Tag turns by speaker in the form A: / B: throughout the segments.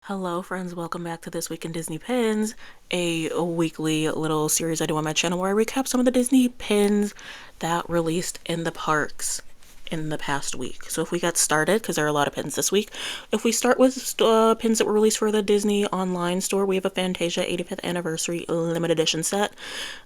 A: Hello friends, welcome back to This Week in Disney Pins, a weekly little series I do on my channel where I recap some of the Disney pins that released in the parks in the past week. So if we get started, because there are a lot of pins this week, if we start with pins that were released for the Disney online store, we have a Fantasia 85th Anniversary Limited Edition set.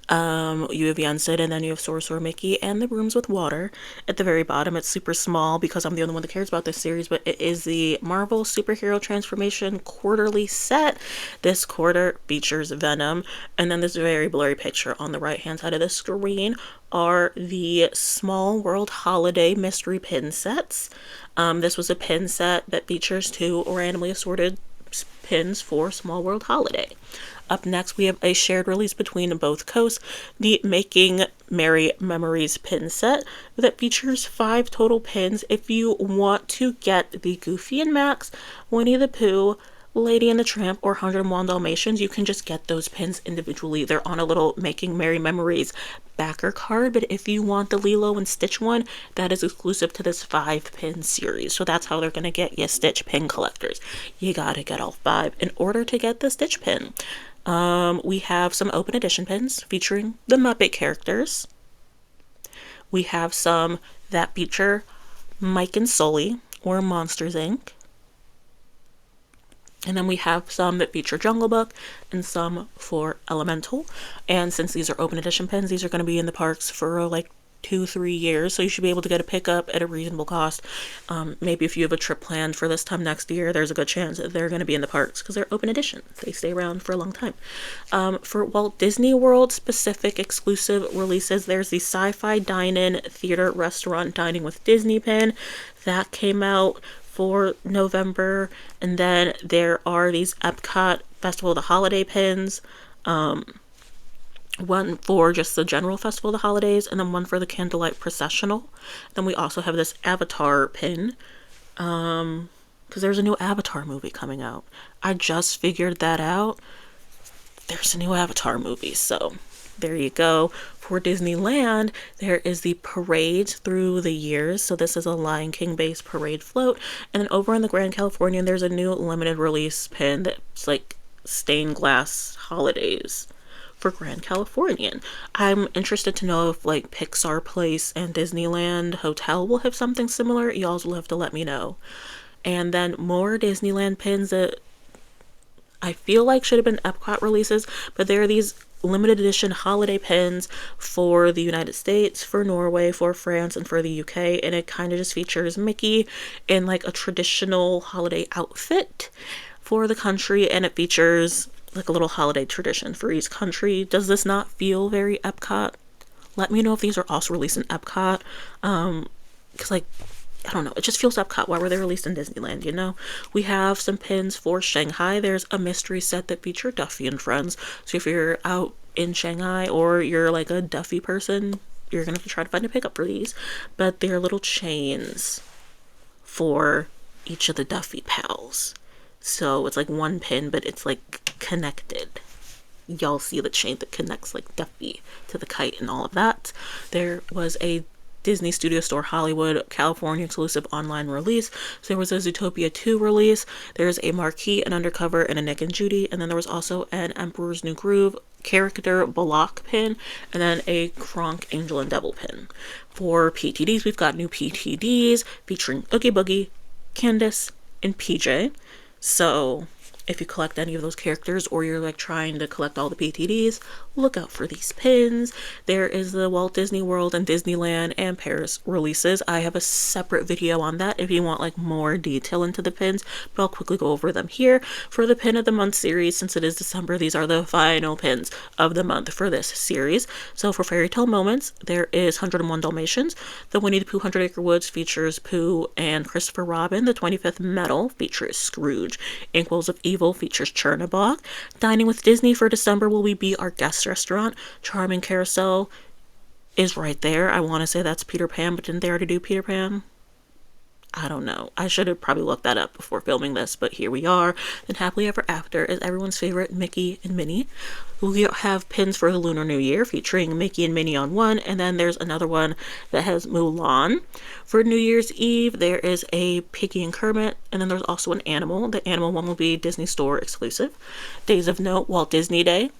A: You have Yensid, and then you have Sorcerer Mickey and the Rooms with Water. At the very bottom, it's super small because I'm the only one that cares about this series, but it is the Marvel Superhero Transformation quarterly set. This quarter features Venom, and then this very blurry picture on the right hand side of the screen are the Small World Holiday Mystery Pin sets. This was a pin set that features two randomly assorted pins for Small World Holiday. Up next, we have a shared release between both coasts, the Making Merry Memories pin set that features 5 total pins. If you want to get the Goofy and Max, Winnie the Pooh, Lady and the Tramp, or 101 Dalmatians, you can just get those pins individually. They're on a little Making Merry Memories backer card, but if you want the Lilo and Stitch one, that is exclusive to this 5-pin series. So that's how they're going to get you Stitch pin collectors. You gotta get all 5 in order to get the Stitch pin. We have some open edition pins featuring the Muppet characters. We have some that feature Mike and Sully or Monsters Inc. And then we have some that feature Jungle Book and some for Elemental. And since these are open edition pins, these are going to be in the parks for like 2-3 years, so you should be able to get a pickup at a reasonable cost. Maybe if you have a trip planned for this time next year, there's a good chance that they're going to be in the parks because they're open edition. They stay around for a long time. For Walt Disney World specific exclusive releases, there's the Sci-Fi Dine-In Theater Restaurant Dining with Disney pin that came out for November, and then there are these Epcot Festival of the Holiday pins, one for just the general Festival of the Holidays, and then one for the Candlelight Processional. Then we also have this Avatar pin, because there's a new Avatar movie coming out. I just figured that out. There's a new Avatar movie, so there you go. For Disneyland, there is the parades through the years. So this is a Lion King based parade float. And then over in the Grand Californian, there's a new limited release pin that's like stained glass holidays for Grand Californian. I'm interested to know if like Pixar Place and Disneyland Hotel will have something similar. Y'all will have to let me know. And then more Disneyland pins that I feel like should have been Epcot releases, but there are these limited edition holiday pins for the United States, for Norway, for France, and for the UK, and it kind of just features Mickey in like a traditional holiday outfit for the country, and it features like a little holiday tradition for each country. Does this not feel very Epcot? Let me know if these are also released in Epcot, because like I don't know, it just feels Epcot. Why were they released in Disneyland, you know? We have some pins for Shanghai. There's a mystery set that feature Duffy and Friends. So if you're out in Shanghai or you're like a Duffy person, you're going to have to try to find a pickup for these. But they're little chains for each of the Duffy pals. So it's like one pin, but it's like connected. Y'all see the chain that connects like Duffy to the kite and all of that. There was a Disney Studio Store Hollywood California exclusive online release. So there was a Zootopia 2 release. There's a Marquis, an Undercover, and a Nick and Judy. And then there was also an Emperor's New Groove character block pin, and then a Kronk Angel and Devil pin. For PTDs, we've got new PTDs featuring Oogie Boogie, Candace, and PJ. So if you collect any of those characters or you're like trying to collect all the PTDs, look out for these pins. There is the Walt Disney World and Disneyland and Paris releases. I have a separate video on that if you want like more detail into the pins, but I'll quickly go over them here. For the pin of the month series, since it is December, these are the final pins of the month for this series. So for Fairy Tale Moments, there is 101 Dalmatians. The Winnie the Pooh 100 Acre Woods features Pooh and Christopher Robin. The 25th Medal features Scrooge. Inkwells of Evil features Chernabog. Dining with Disney for December will be our guest restaurant. Charming Carousel is right there. I want to say that's Peter Pan, but didn't they already do Peter Pan? I don't know. I should have probably looked that up before filming this, but here we are. Then Happily Ever After is everyone's favorite Mickey and Minnie. We have pins for the Lunar New Year featuring Mickey and Minnie on one, and then there's another one that has Mulan. For New Year's Eve, there is a Piggy and Kermit, and then there's also an animal. The animal one will be Disney Store exclusive. Days of Note, Walt Disney Day.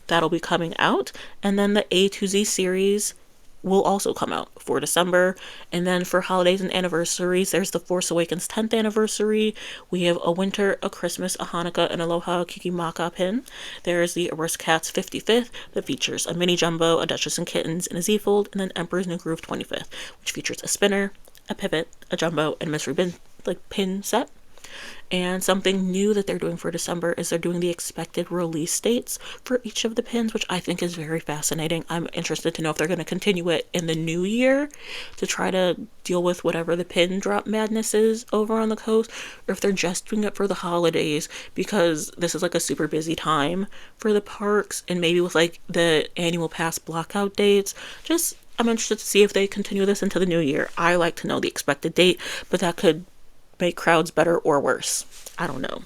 A: That'll be coming out. And then the A to Z series will also come out for December. And then for holidays and anniversaries, there's the Force Awakens 10th anniversary. We have a Winter, a Christmas, a Hanukkah, and Aloha Kikimaka pin. There's the Aristocats 55th that features a mini jumbo, a Duchess and Kittens, and a Z-fold, and then Emperor's New Groove 25th, which features a spinner, a pivot, a jumbo, and a mystery pin set. And something new that they're doing for December is they're doing the expected release dates for each of the pins, which I think is very fascinating. I'm interested to know if they're going to continue it in the new year to try to deal with whatever the pin drop madness is over on the coast, or if they're just doing it for the holidays because this is like a super busy time for the parks, and maybe with like the annual pass blockout dates. I'm interested to see if they continue this into the new year. I like to know the expected date, but that could make crowds better or worse. I don't know.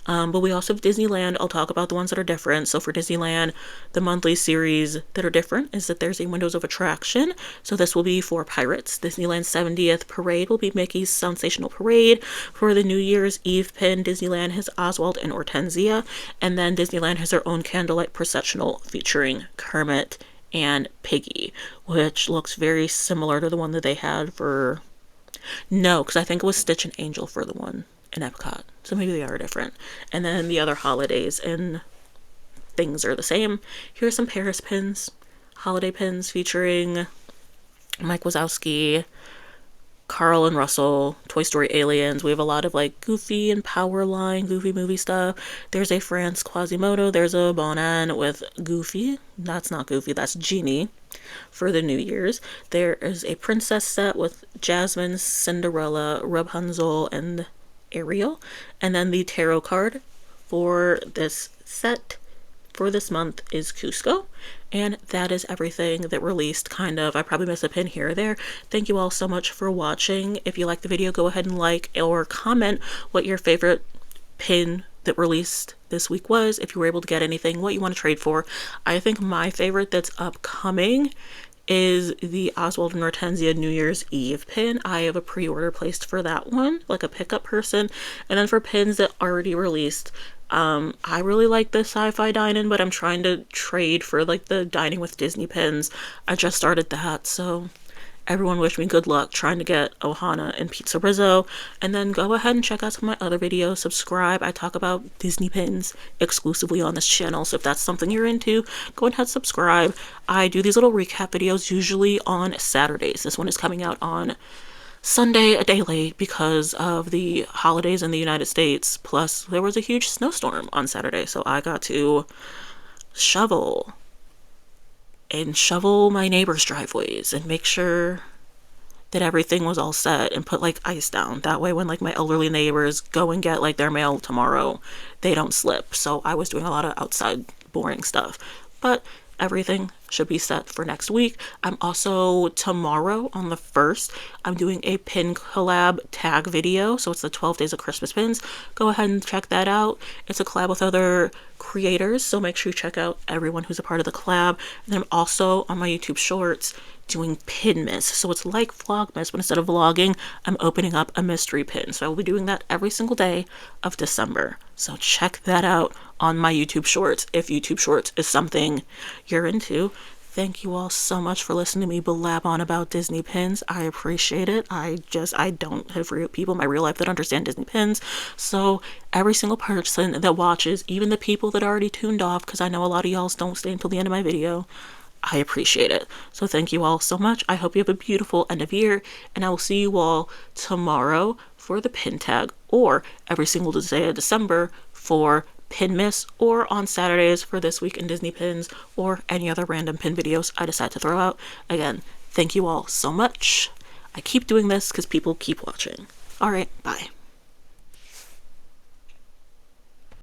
A: But we also have Disneyland. I'll talk about the ones that are different. So for Disneyland, the monthly series that are different is that there's a Windows of Attraction. So this will be for Pirates. Disneyland's 70th Parade will be Mickey's Sensational Parade. For the New Year's Eve pin, Disneyland has Oswald and Hortensia. And then Disneyland has their own candlelight processional featuring Kermit and Piggy, which looks very similar to the one that they had for... No, because I think it was Stitch and Angel for the one in Epcot. So maybe they are different. And then the other holidays and things are the same. Here are some Paris pins. Holiday pins featuring Mike Wazowski, Carl and Russell, Toy Story Aliens. We have a lot of like Goofy and Powerline, Goofy movie stuff. There's a France Quasimodo. There's a Bonan with Goofy. That's not Goofy, that's Genie. For the New Year's, there is a princess set with Jasmine, Cinderella, Rapunzel, and Ariel. And then the tarot card for this set for this month is Cusco. And that is everything that released, kind of. I probably missed a pin here or there. Thank you all so much for watching. If you like the video, go ahead and like or comment what your favorite pin that released this week was, if you were able to get anything, what you want to trade for. I think my favorite that's upcoming is the Oswald and Hortensia New Year's Eve pin. I have a pre-order placed for that one, like a pickup person. And then for pins that already released, I really like the Sci-Fi Dine-In, but I'm trying to trade for like the Dining with Disney pins. I just started that, so everyone wish me good luck trying to get Ohana and Pizza Rizzo. And then go ahead and check out some of my other videos. Subscribe. I talk about Disney pins exclusively on this channel. So if that's something you're into, go ahead and subscribe. I do these little recap videos usually on Saturdays. This one is coming out on Sunday, a day late because of the holidays in the United States. Plus, there was a huge snowstorm on Saturday. So I got to shovel my neighbors' driveways and make sure that everything was all set and put like ice down. That way when like my elderly neighbors go and get like their mail tomorrow, they don't slip. So I was doing a lot of outside boring stuff. But everything should be set for next week. I'm also, tomorrow on the 1st, I'm doing a pin collab tag video. So it's the 12 Days of Christmas pins. Go ahead and check that out. It's a collab with other creators, so make sure you check out everyone who's a part of the collab. And then I'm also on my YouTube shorts doing Pinmas. So it's like Vlogmas, but instead of vlogging, I'm opening up a mystery pin. So I will be doing that every single day of December. So check that out on my YouTube shorts if YouTube shorts is something you're into. Thank you all so much for listening to me blab on about Disney pins. I appreciate it. I don't have people in my real life that understand Disney pins. So every single person that watches, even the people that already tuned off, because I know a lot of y'all don't stay until the end of my video, I appreciate it. So thank you all so much. I hope you have a beautiful end of year, and I will see you all tomorrow for the pin tag, or every single day of December for Pinmas, or on Saturdays for This Week in Disney Pins, or any other random pin videos I decide to throw out. Again, thank you all so much. I keep doing this because people keep watching. Alright, bye.